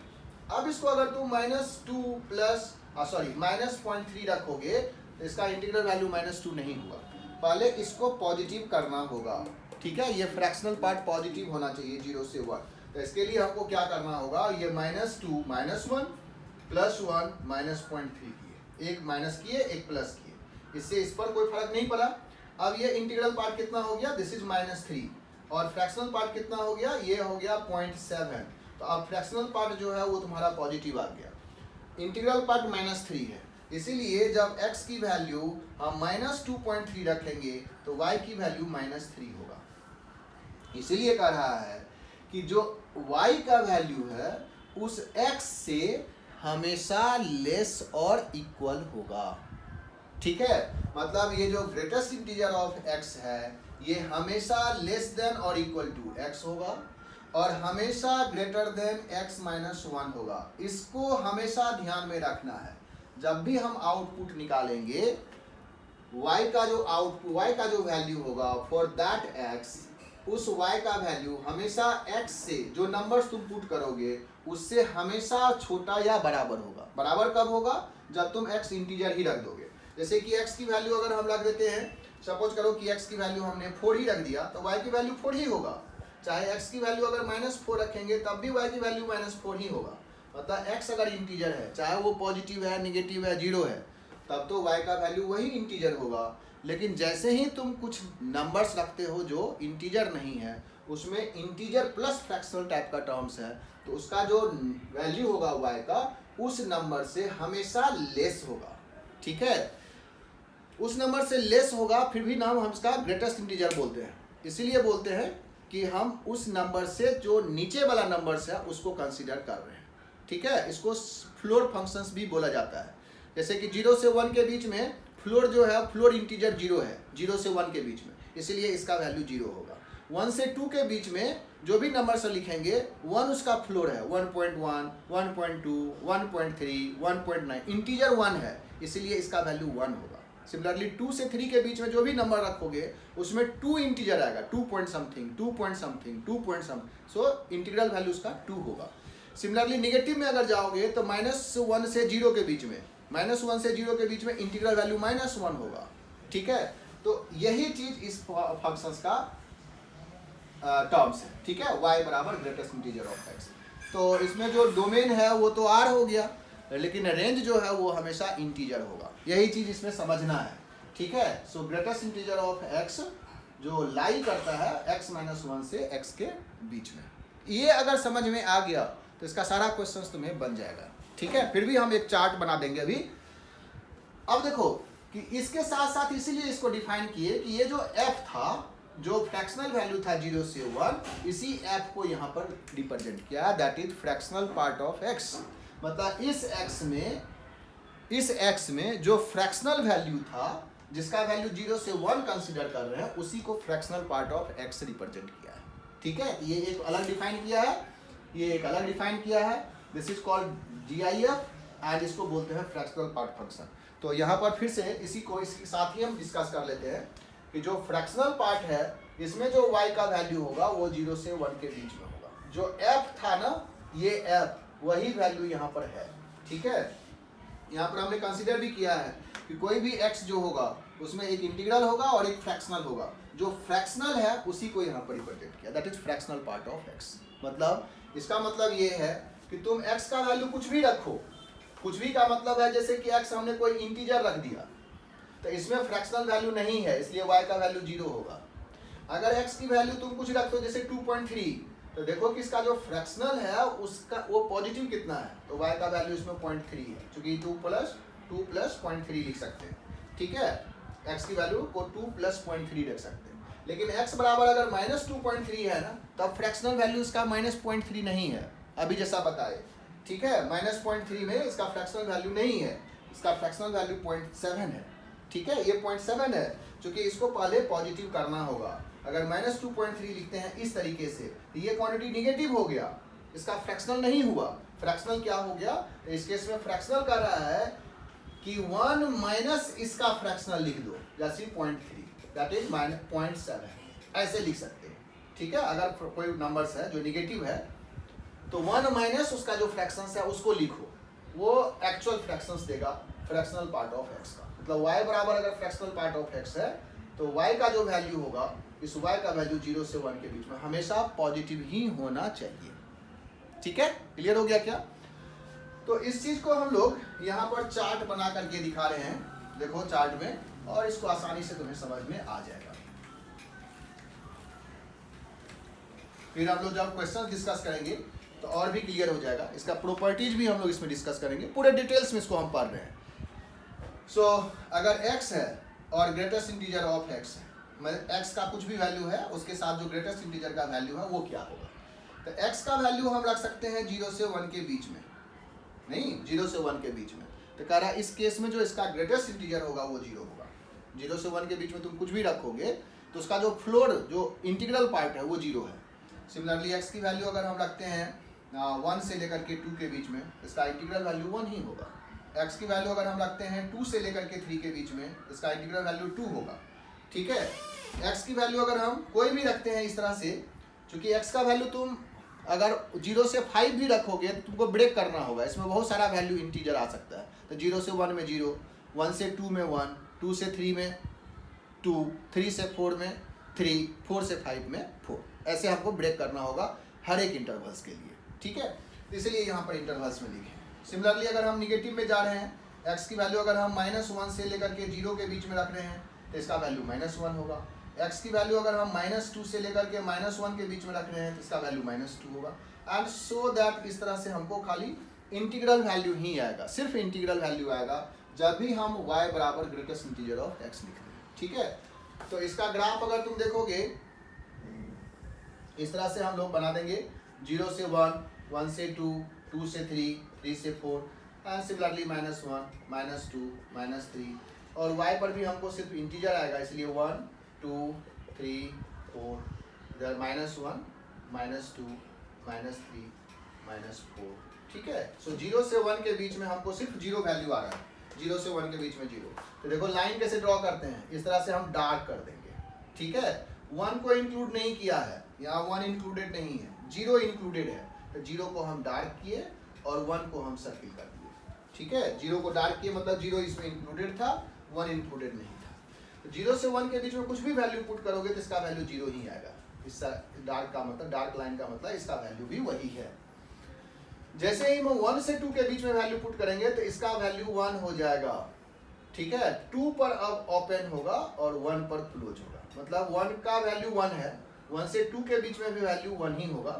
Speaker 1: अब इसको अगर तुम -2 प्लस -0.3 रखोगे तो इसका इंटीग्रल वैल्यू -2 नहीं होगा, पहले इसको पॉजिटिव करना होगा, ठीक है। ये फ्रैक्शनल पार्ट पॉजिटिव होना चाहिए 0 से 1, तो इसके लिए हमको क्या करना होगा, ये -2 -1 प्लस 1 -0.3 किए, एक माइनस किए एक प्लस किए, इससे इस पर कोई फर्क नहीं पड़ा। अब ये इंटीग्रल पार्ट कितना हो गया, दिस इज -3, और फ्रैक्शनल पार्ट कितना हो गया, ये हो गया 0.7। तो अब फ्रैक्शनल पार्ट जो है वो तुम्हारा पॉजिटिव आ गया, इंटीग्रल पार्ट -3 है, इसीलिए जब x की वैल्यू हम -2.3 रखेंगे तो y की वैल्यू -3 होगा। इसीलिए कह रहा है कि जो y का वैल्यू है उस x से हमेशा लेस और इक्वल होगा, ठीक है। मतलब ये जो ग्रेटेस्ट इंटीजर ऑफ x है ये हमेशा लेस देन और इक्वल टू x होगा और हमेशा ग्रेटर देन x -1 होगा। इसको हमेशा ध्यान में रखना है, जब भी हम आउटपुट निकालेंगे y का जो वैल्यू होगा फॉर दैट x, उस y का वैल्यू हमेशा x से, जो नंबर्स तुम पुट करोगे उससे हमेशा छोटा या बराबर होगा। बराबर कब होगा, जब तुम x इंटीजर ही रख दोगे। जैसे कि x की वैल्यू अगर हम रख देते हैं, सपोज करो कि x की वैल्यू हमने 4 ही रख दिया तो y की वैल्यू 4 ही होगा। चाहे x की वैल्यू अगर -4 रखेंगे तब भी y की वैल्यू -4 ही होगा। मतलब x अगर इंटीजर है, चाहे वो पॉजिटिव है, नेगेटिव है, 0 है, तब तो y का वैल्यू वही इंटीजर होगा। लेकिन जैसे ही तुम कुछ नंबर्स रखते हो जो इंटीजर नहीं है, उसमें इंटीजर प्लस फ्रैक्शनल टाइप का टर्म्स है, तो उसका जो वैल्यू होगा y का उस नंबर से हमेशा लेस होगा, ठीक है। उस नंबर से लेस होगा, फिर भी नाम हम इसका ग्रेटेस्ट इंटीजर बोलते हैं। इसीलिए बोलते हैं कि हम उस नंबर से जो नीचे वाला नंबर्स है उसको कंसीडर कर रहे हैं, ठीक है। इसको फ्लोर फंक्शंस भी बोला जाता है। जैसे कि 0 से 1 के बीच में फ्लोर जो है, फ्लोर इंटीजर 0 है 0 से 1 के बीच में, इसीलिए इसका वैल्यू 0 होगा। 1 से 2 के बीच में जो भी नंबर से लिखेंगे 1 उसका फ्लोर है, 1.1, 1.2, 1.3, 1.9, इंटीजर 1 है, इसीलिए इसका वैल्यू 1 होगा। सिमिलरली 2 से 3 के बीच में जो भी नंबर रखोगे उसमें 2 इंटीजर आएगा, 2 point something, 2 point something, 2 point something, so integral value उसका 2 होगा। सिमिलरली नेगेटिव में अगर जाओगे तो -1 से 0 के बीच में, -1 से 0 के बीच में इंटीग्रल वैल्यू -1 होगा, ठीक है। तो यही चीज इस फंक्शंस का टर्म्स है, ठीक है। y बराबर ग्रेटेस्ट इंटीजर ऑफ x। तो इसमें जो डोमेन है वो तो r हो गया, लेकिन रेंज जो है वो हमेशा इंटीजर होगा, यही चीज इसमें समझना है, ठीक है। सो ग्रेटेस्ट इंटीजर ऑफ x जो लाई करता है x -1 से x के बीच में, ये अगर समझ में आ गया तो इसका सारा क्वेश्चंस तुम्हें बन जाएगा, ठीक है। फिर भी हम एक चार्ट बना देंगे अभी। अब देखो कि इसके साथ साथ इसीलिए इसको डिफाइन किए कि ये जो f था, जो फ्रैक्शनल वैल्यू था 0 से 1, इसी f को यहाँ पर रिप्रेजेंट किया, that is fractional part of x। मतलब इस x में जो फ्रैक्शनल वैल्यू था, जिसका वैल्यू 0 से 1 कंसीडर कर रहे हैं, उसी को fractional part of x represent किया है, ठीक है। ये एक अलग डिफाइन किया है, ये एक अलग डिफाइन किया है, this is called GIF and इसको बोलते हैं फ्रैक्शनल पार्ट फंक्शन। तो यहाँ पर फिर से इसके साथ ही हम डिस्कस कर लेते हैं कि जो फ्रैक्शनल पार्ट है इसमें जो y का वैल्यू होगा वो 0 से 1 के बीच में होगा। जो f था ना, ये f वही वैल्यू यहाँ पर है, ठीक है। यहाँ पर हमने कंसीडर भी किया है कि कोई भी x जो होगा उसमें एक इंटीग्रल होगा और एक फ्रैक्शनल होगा। जो फ्रैक्शनल है उसी को यहाँ पर रिप्रेजेंट किया, that is fractional part of x। मतलब इसका मतलब ये है कि तुम x का वैल्यू कुछ भी रखो, कुछ भी का मतलब है जैसे कि x हमने कोई इंटीजर रख दिया, तो इसमें फ्रैक्शनल वैल्यू नहीं है, इसलिए y का वैल्यू 0 होगा। अगर x की वैल्यू तुम कुछ रखते हो जैसे 2.3, तो देखो कि इसका जो फ्रैक्शनल है उसका वो पॉजिटिव कितना है, तो y का वैल्यू इसमें 0.3 है, क्योंकि 2 प्लस 0.3 लिख सकते हैं। ठीक है, x की वैल्यू को 2 प्लस 0.3 रख सकते हैं। लेकिन x बराबर अगर -2.3 है ना, तब फ्रैक्शनल वैल्यू इसका -0.3 नहीं है, अभी जैसा बताए। ठीक है, -0.3 में इसका फ्रैक्शनल वैल्यू नहीं है, इसका फ्रैक्शनल वैल्यू 0.7 है। ठीक है, ये 0.7 है, क्योंकि इसको पहले पॉजिटिव करना होगा। अगर -2.3 लिखते हैं इस तरीके से, तो ये क्वांटिटी निगेटिव हो गया, इसका फ्रैक्शनल नहीं हुआ। फ्रैक्शनल क्या हो गया, तो इस केस में फ्रैक्शनल कर रहा है कि 1 माइनस इसका फ्रैक्शनल लिख दो, जैसे 0.3 दैट इज -0.7, ऐसे लिख सकते हैं। ठीक है, अगर कोई नंबर्स है जो निगेटिव है तो 1 माइनस उसका जो फ्रैक्शंस है उसको लिखो, वो एक्चुअल फ्रैक्शंस देगा फ्रैक्शनल पार्ट ऑफ x का। मतलब y बराबर अगर फ्रैक्शनल पार्ट ऑफ x है तो y का जो वैल्यू होगा, इस y का वैल्यू 0 से 1 के बीच में हमेशा पॉजिटिव ही होना चाहिए। ठीक है, क्लियर हो गया क्या? तो इस चीज को हम लोग यहाँ पर चार्ट बना करके दिखा रहे हैं, देखो चार्ट में, और इसको आसानी से तुम्हें समझ में आ जाएगा। फिर हम लोग जब क्वेश्चन डिस्कस करेंगे तो और भी क्लियर हो जाएगा। इसका प्रॉपर्टीज भी हम लोग इसमें डिस्कस करेंगे, पूरे डिटेल्स में इसको हम पढ़ रहे हैं। सो अगर x है और ग्रेटेस्ट इंटीजर ऑफ x है, मतलब x का कुछ भी वैल्यू है उसके साथ जो ग्रेटेस्ट इंटीजर का वैल्यू है वो क्या होगा, तो x का वैल्यू हम रख सकते हैं 0 से 1 के बीच में, नहीं 0 से 1 के बीच में। तो कह रहा है इस केस में जो इसका ग्रेटेस्ट इंटीजर होगा वो 0 होगा। 0 से 1 के बीच में तुम कुछ भी रखोगे तो उसका जो फ्लोर जो इंटीग्रल पार्ट है वो 0 है। सिमिलरली x की वैल्यू अगर हम रखते हैं 1 से लेकर के 2 के बीच में, इसका इंटीग्रल वैल्यू 1 ही होगा। x की वैल्यू अगर हम रखते हैं 2 से लेकर के 3 के बीच में, इसका इंटीग्रल वैल्यू 2 होगा। ठीक है, x की वैल्यू अगर हम कोई भी रखते हैं इस तरह से, क्योंकि x का वैल्यू तुम अगर 0 से 5 भी रखोगे तो तुमको ब्रेक करना होगा, इसमें बहुत सारा वैल्यू इंटीजर आ सकता है। तो 0 से 1 में 0, 1 से 2 में 1, 2 से 3 में 2, 3 से 4 में 3, 4 से 5 में 4, ऐसे हमको ब्रेक करना होगा हर एक इंटरवल्स के लिए। ठीक है, इसलिए यहाँ पर इंटरवल्स में लिखे। सिमिलरली अगर हम निगेटिव में जा रहे हैं, x की वैल्यू अगर हम -1 से लेकर के 0 के बीच में रख रहे हैं तो इसका वैल्यू -1 होगा। x की वैल्यू अगर हम -2 से लेकर के -1 के बीच में रख रहे हैं तो इसका वैल्यू -2 होगा। एंड सो दैट इस तरह से हमको खाली इंटीग्रल वैल्यू ही आएगा, सिर्फ इंटीग्रल वैल्यू आएगा जब भी हम y बराबर ग्रेटेस्ट इंटीजर ऑफ x लिख रहे हैं। ठीक है, तो इसका ग्राफ अगर तुम देखोगे इस तरह से हम लोग बना देंगे, 0 से 1, 1 से 2, 2 से 3, 3 से 4, एंड सिमिलरली -1, -2, -3, और y पर भी हमको सिर्फ इंटीजर आएगा, इसलिए 1, 2, 3, 4, इधर -1, -2, -3, -4। ठीक है, सो 0 से 1 के बीच में हमको सिर्फ 0 वैल्यू आ रहा है, 0 से 1 के बीच में 0। तो देखो लाइन कैसे ड्रॉ करते हैं, इस तरह से हम डार्क कर देंगे। ठीक है, 1 को इंक्लूड नहीं किया है, यहाँ 1 इंक्लूडेड नहीं है, 0 इंक्लूडेड है, तो 0 को हम डार्क किए और 1 को हम सर्किल कर दिए। ठीक है, 0 को डार्क किए मतलब 0 इसमें इंक्लूडेड था, 1 इंक्लूडेड नहीं था। तो 0 से 1 के बीच में कुछ भी वैल्यू पुट करोगे तो इसका वैल्यू 0 ही आएगा। इस डार्क का मतलब, डार्क लाइन का मतलब इसका वैल्यू भी वही है। जैसे ही हम 1 से 2 के बीच में वैल्यू पुट करेंगे तो इसका वैल्यू 1 हो जाएगा। ठीक है, 2 पर अब ओपन होगा और 1 पर क्लोज होगा, मतलब 1 का वैल्यू 1 है, 1 से 2 के बीच में भी वैल्यू 1 ही होगा।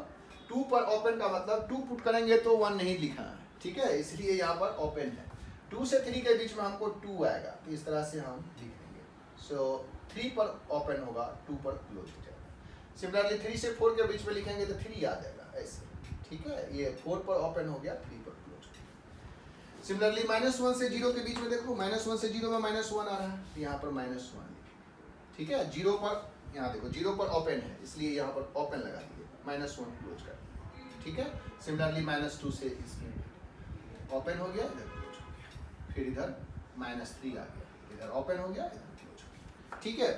Speaker 1: 2 पर ओपन का मतलब 2 पुट करेंगे तो 1 नहीं लिखा है। ठीक है, इसलिए यहाँ पर ओपन है। 2 से 3 के बीच में हमको 2 आएगा, तो इस तरह से हम लिख देंगे। सो 3 पर ओपन होगा, 2 पर क्लोज हो जाएगा। सिमिलरली 3 से 4 के बीच में लिखेंगे तो 3 आ जाएगा ऐसे। ठीक है, ये 4 पर ओपन हो गया, 3 पर क्लोज हो गया। सिमिलरली -1 से 0 के बीच में देखो, -1 से 0 में -1 आ रहा है, यहाँ पर -1। ठीक है, 0 पर, यहाँ देखो 0 पर ओपन है, इसलिए यहाँ पर ओपन लगा दिए, -1 क्लोज कर दिए। ठीक है, सिमिलरली -2 से इसमें ओपन हो गया, इधर क्लोज हो गया, फिर इधर -3 आ गया, इधर ओपन हो गया, इधर क्लोज हो गया। ठीक है,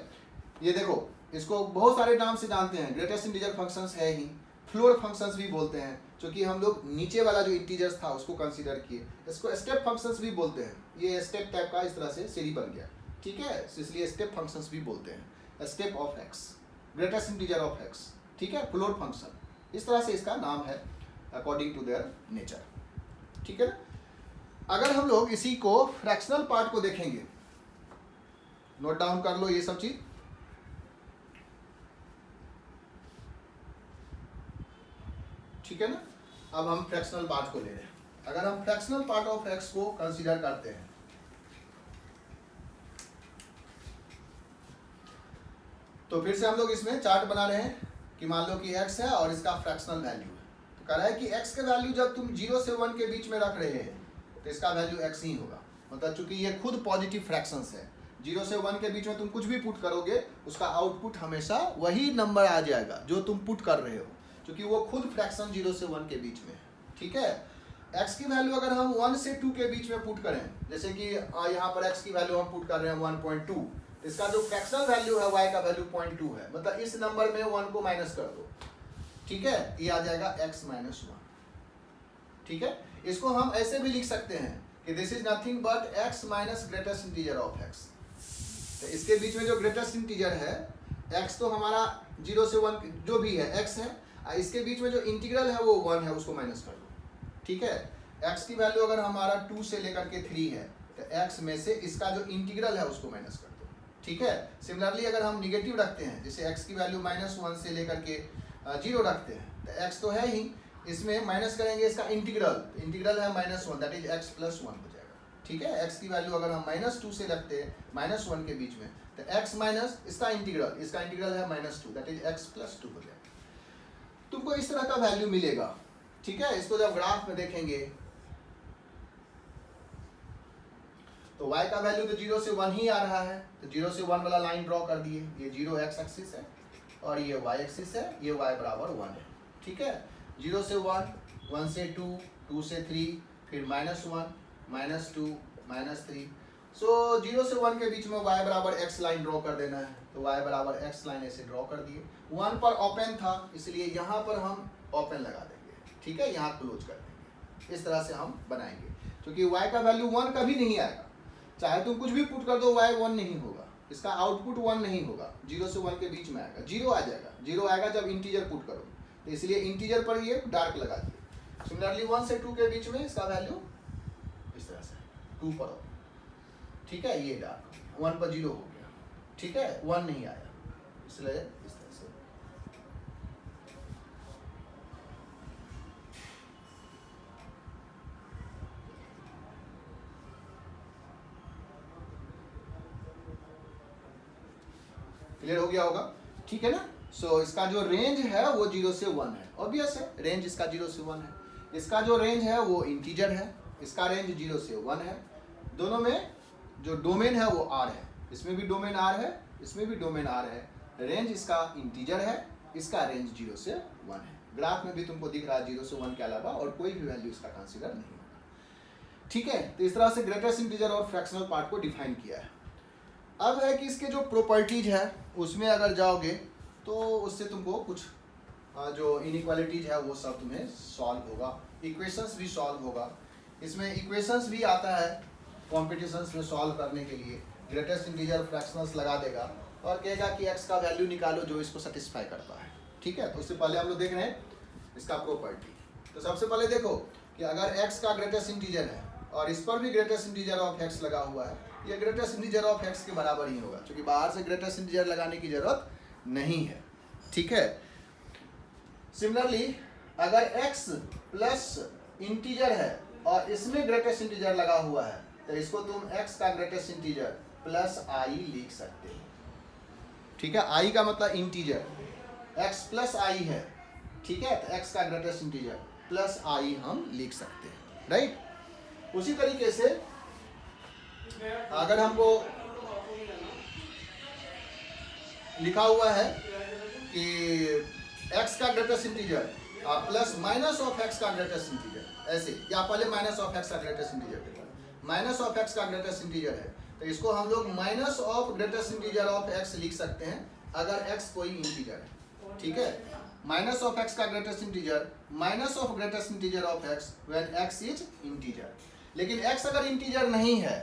Speaker 1: ये देखो इसको बहुत सारे नाम से जानते हैं, ग्रेटेस्ट इंटीजर फंक्शंस है ही, फ्लोर फंक्शंस भी बोलते हैं, क्योंकि हम लोग नीचे वाला जो इंटीजर्स था उसको कंसीडर किए। इसको स्टेप फंक्शंस भी बोलते हैं, ये स्टेप टाइप का इस तरह से सीढ़ी बन गया। ठीक है, इसलिए स्टेप फंक्शंस भी बोलते हैं, step of x, greatest integer of x. ठीक है, फ्लोर फंक्शन, इस तरह से इसका नाम है अकॉर्डिंग टू देयर नेचर। ठीक है ना, अगर हम लोग इसी को फ्रैक्शनल पार्ट को देखेंगे नोट डाउन कर लो ये सब चीज। ठीक है ना। अब हम फ्रैक्शनल पार्ट को ले रहे हैं। अगर हम फ्रैक्शनल पार्ट ऑफ एक्स को कंसीडर करते हैं तो फिर से हम लोग इसमें चार्ट बना रहे हैं कि मान लो कि x है और इसका फ्रैक्शनल वैल्यू है। तो कह रहा है कि x के वैल्यू जब तुम 0 से 1 के बीच में रख रहे हैं तो इसका वैल्यू x ही होगा। मतलब चूंकि ये खुद पॉजिटिव फ्रैक्शंस है, 0 से 1 के बीच में तुम कुछ भी पुट करोगे उसका आउटपुट हमेशा वही नंबर आ जाएगा जो तुम पुट कर रहे हो, क्योंकि वो खुद फ्रैक्शन 0 से 1 के बीच में है। ठीक है। x की वैल्यू अगर हम 1 से 2 के बीच में पुट करें, जैसे कि यहाँ पर x की वैल्यू हम पुट कर रहे हैं 1.2, इसका जो फ्रैक्शनल वैल्यू है y का वैल्यू 0.2 है। मतलब इस नंबर में 1 को माइनस कर दो। ठीक है, ये आ जाएगा x माइनस 1। ठीक है, इसको हम ऐसे भी लिख सकते हैं कि this is nothing but x minus greatest integer of x। तो इसके बीच में जो ग्रेटेस्ट इंटीजर है x, तो हमारा 0 से 1 जो भी है x है, इसके बीच में जो इंटीग्रल है वो 1 है, उसको माइनस कर दो। ठीक है, x की वैल्यू अगर हमारा 2 से लेकर के 3 है तो x में से इसका जो इंटीग्रल है उसको माइनस कर दो। ठीक है। सिमिलरली अगर हम निगेटिव रखते हैं, जैसे x की वैल्यू -1 से लेकर के 0 रखते हैं तो x तो है ही, इसमें माइनस करेंगे इसका इंटीग्रल, इंटीग्रल है -1, दैट इज x + 1 हो जाएगा। ठीक है, x की वैल्यू अगर हम -2 से रखते हैं -1 के बीच में तो x माइनस इसका इंटीग्रल है -2, दैट इज x + 2 हो जाएगा। तुमको इस तरह का वैल्यू मिलेगा। ठीक है, इसको जब ग्राफ में देखेंगे तो y का वैल्यू तो 0 से 1 ही आ रहा है, तो 0 से 1 वाला लाइन ड्रॉ कर दिए। ये 0 x एक्सिस है और ये y एक्सिस है, ये y बराबर 1 है। ठीक है, 0 से 1, 1 से 2, 2 से 3, फिर -1, -2, -3। सो 0 से 1 के बीच में y बराबर x लाइन ड्रॉ कर देना है, तो y बराबर x लाइन ऐसे ड्रॉ कर दिए। 1 पर ओपन था इसलिए यहाँ पर हम ओपन लगा देंगे। ठीक है, यहाँ क्लोज कर देंगे। इस तरह से हम बनाएंगे, क्योंकि y का वैल्यू 1 कभी नहीं आएगा, चाहे तुम कुछ भी पुट कर दो y 1 नहीं होगा, इसका आउटपुट 1 नहीं होगा, 0 से 1 के बीच में आएगा। 0 आ जाएगा, 0 आएगा जब इंटीजर पुट करो, तो इसलिए इंटीजर पर ये डार्क लगा दिए। सिमिलरली 1 से 2 के बीच में इसका वैल्यू इस तरह से 2 पर। ठीक है, ये डार्क 1 पर 0 हो गया। ठीक है, 1 नहीं आया, इसलिए इस तरह से। क्लियर हो गया होगा। ठीक है ना। सो इसका जो रेंज है वो 0 से 1 है, ऑब्वियस है, रेंज इसका 0 से 1 है। इसका जो रेंज है वो इंटीजर है, इसका रेंज 0 से 1 है। दोनों में जो डोमेन है वो R है, इसमें भी डोमेन R है, इसमें भी डोमेन R है। रेंज इसका इंटीजर है, इसका रेंज 0 से 1 है। ग्राफ में भी तुमको दिख रहा है 0 से 1 के अलावा और कोई भी वैल्यू इसका कंसीडर नहीं होगा। ठीक है, तो इस तरह से ग्रेटेस्ट इंटीजर और फ्रैक्शनल पार्ट को डिफाइन किया है। अब है कि इसके जो प्रॉपर्टीज है उसमें अगर जाओगे तो उससे तुमको कुछ जो इनइक्वालिटीज है वो सब तुम्हें सॉल्व होगा, इक्वेशंस भी सॉल्व होगा। इसमें इक्वेशंस भी आता है कॉम्पिटिशन्स में सॉल्व करने के लिए। ग्रेटेस्ट इंटीजर फ्रैक्शनल्स लगा देगा और कहेगा कि x का वैल्यू निकालो जो इसको सेटिस्फाई करता है। ठीक है, तो उससे पहले हम लोग देख रहे हैं इसका प्रॉपर्टी। तो सबसे पहले देखो कि अगर x का ग्रेटेस्ट इंटीजर है और इस पर भी ग्रेटेस्ट इंटीजर ऑफ x लगा हुआ है, ये ग्रेटेस्ट इंटीजर ऑफ x के बराबर ही होगा, क्योंकि बाहर से ग्रेटेस्ट इंटीजर लगाने की जरूरत नहीं है। ठीक है, सिमिलरली अगर x प्लस इंटीजर है और इसमें ग्रेटेस्ट इंटीजर लगा हुआ है तो इसको तुम x का ग्रेटेस्ट इंटीजर प्लस i लिख सकते हो। ठीक है, i का मतलब इंटीजर, x प्लस i है। ठीक है, तो x का ग्रेटेस्ट इंटीजर प्लस i हम लिख सकते हैं, राइट। उसी तरीके से अगर हमको लिखा हुआ है कि x का greatest integer plus minus of x का ग्रेटेस्ट इंटीजर, ऐसे, या पहले माइनस ऑफ x का ग्रेटेस्ट इंटीजर देखो, माइनस ऑफ x का ग्रेटेस्ट इंटीजर है तो इसको हम लोग minus of greatest integer of x लिख सकते हैं अगर x कोई इंटीजर है। ठीक है, माइनस ऑफ x का greatest integer minus of greatest integer of x when x is integer. लेकिन x अगर इंटीजर नहीं है,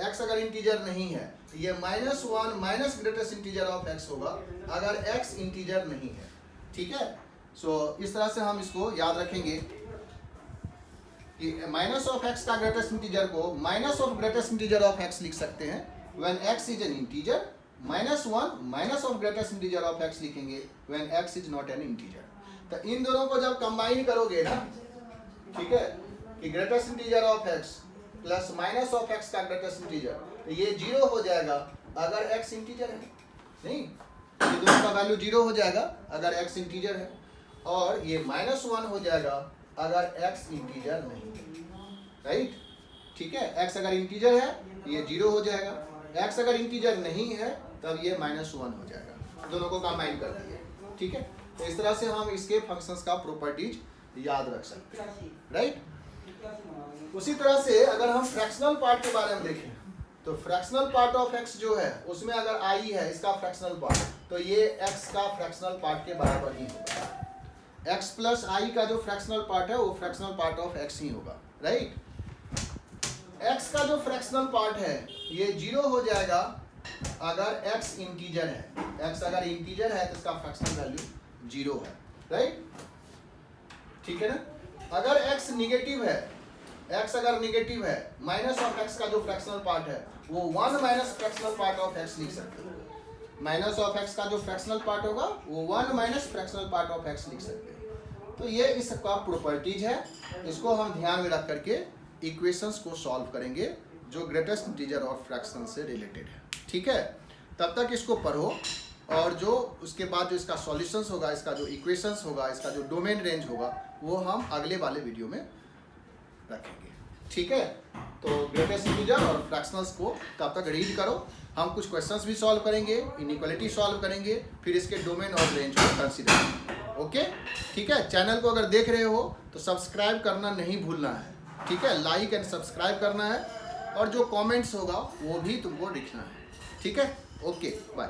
Speaker 1: x अगर इंटीजर नहीं है तो ये -1 minus greatest integer of x होगा अगर x इंटीजर नहीं है। ठीक है, सो इस तरह से हम इसको याद रखेंगे कि माइनस ऑफ x का ग्रेटेस्ट इंटीजर को minus of greatest integer of x लिख सकते हैं when x is an integer, -1 minus of greatest integer of x लिखेंगे when x is not an integer. तो इन दोनों को जब कंबाइन करोगे ना, ठीक है, कि greatest integer of x plus minus of x का ग्रेटेस्ट इंटीजर, तो ये 0 हो जाएगा अगर x इंटीजर है। नहीं, ये दोनों का वैल्यू 0 हो जाएगा अगर x इंटीजर है, और ये -1 हो जाएगा अगर x इंटीजर नहीं है, राइट। ठीक है, x अगर इंटीजर है ये 0 हो जाएगा, x अगर इंटीजर नहीं है तब ये -1 हो जाएगा। दोनों को कंबाइन कर दिए, ठीक है। तो इस तरह से हम इसके फंक्शंस का प्रॉपर्टीज याद रख सकते हैं, राइट। उसी तरह से अगर हम फ्रैक्शनल पार्ट के बारे में देखें तो फ्रैक्शनल पार्ट ऑफ x जो है उसमें अगर i है इसका फ्रैक्शनल पार्ट, तो ये x का फ्रैक्शनल पार्ट के बराबर ही होगा। x प्लस i का जो फ्रैक्शनल पार्ट है वो फ्रैक्शनल पार्ट ऑफ x ही होगा, राइट। x का जो फ्रैक्शनल पार्ट है ये 0 हो जाएगा अगर x इंटीजर है। x अगर इंटीजर है तो इसका फ्रैक्शनल वैल्यू 0 है, राइट। ठीक है ना। अगर x निगेटिव है, x अगर निगेटिव है, माइनस ऑफ x का जो फ्रैक्शनल पार्ट है वो 1 minus fractional part of x लिख सकते हो। माइनस ऑफ x का जो फ्रैक्शनल पार्ट होगा वो 1 minus fractional part of x लिख सकते हैं। तो ये इसका प्रॉपर्टीज है, इसको हम ध्यान में रख करके इक्वेशंस को सॉल्व करेंगे जो ग्रेटेस्ट इंटीजर और फ्रैक्शन से रिलेटेड है, ठीक है। तब तक इसको पढ़ो, और जो उसके बाद जो इसका सॉल्यूशंस होगा, इसका जो इक्वेशंस होगा, इसका जो डोमेन रेंज होगा वो हम अगले वाले वीडियो में रखेंगे, ठीक है। तो ग्रेटेस्ट इंटीजर और फ्रैक्शनल्स को तब तक रीड करो, हम कुछ क्वेश्चंस भी सॉल्व करेंगे, इनइक्वालिटी सॉल्व करेंगे, फिर इसके डोमेन और रेंज को कंसीडर करेंगे, ओके, ठीक है। चैनल को अगर देख रहे हो तो सब्सक्राइब करना नहीं भूलना है, ठीक है। लाइक एंड सब्सक्राइब करना है, और जो कमेंट्स होगा वो भी तुमको लिखना है, ठीक है। Okay, bye.